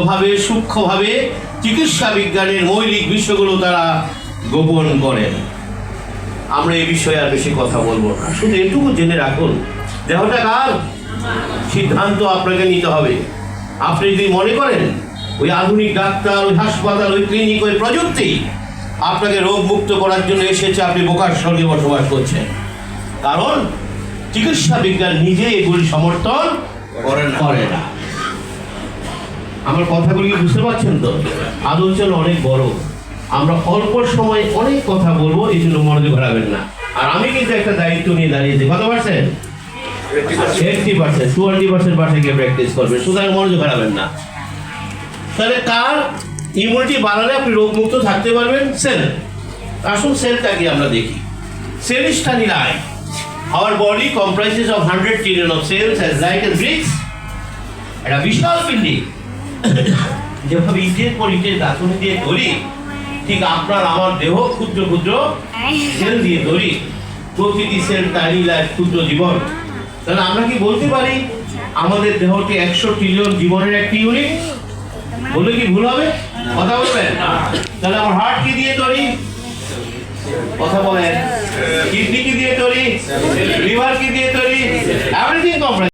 ভাবে সূক্ষ্মভাবে চিকিৎসা বিজ্ঞানের মৌলিক বিষয়গুলো তারা গোপন করেন। আমরা এই বিষয়ে আর বেশি কথা বলবো না, শুধু এটুকু জেনে রাখুন, দেহটা কার, সিদ্ধান্ত আপনাকে নিতে হবে। আপনি যদি মনে করেন ওই আধুনিক ডাক্তার, ওই হাসপাতাল, ওই ক্লিনিক, ওই প্রযুক্তি আপনাকে রোগ মুক্ত করার জন্য এসেছে, আপনি বোকার স্বর্গে বসবাস করছেন। কারণ চিকিৎসা বিজ্ঞান নিজে এগুলি সমর্থন করে না। আমার কথাগুলি বুঝতে পারছেন তো? আলোচনা অনেক বড়, আমরা অল্প সময় অনেক কথা বলবো, এই জন্য মনোযোগ হারাবেন না। আর আমি কিন্তু একটা দায়িত্ব নিয়ে দাঁড়িয়েছি, কত পার্সেন্ট? 80%, 20% বাসায় গিয়ে প্র্যাকটিস করবেন, সুতরাং মনোযোগ হারাবেন না। তাহলে কার ইমিউনিটি বাড়ালে আপনি রোগ মুক্ত থাকতে পারবেন? সেল। আসুন সেলটাকে আমরা দেখি। Cell study life. Our body comprises of 100 trillion of cells as light as bricks. একটা বিশাল বিল্ডিং, যেভাবে ইটের পর ইটের গাঁথনি দিয়ে তৈরি, ঠিক আপনার আমার দেহ ক্ষুদ্র ক্ষুদ্র সেল দিয়ে তৈরি। প্রতিটি সেল টাইনি লাইফ, ক্ষুদ্র জীবন। তাহলে আমরা কি বলতে পারি আমাদের দেহটি 100 ট্রিলিয়ন জীবনের একটি ইউনিট? বলে কি ভুল হবে? কথা বলবেন? তাহলে আমার হার্ট কি দিয়ে তৈরি? কথা বলেন। কিডনি কি দিয়ে তৈরি? লিভার কি দিয়ে তৈরি? Everything complete.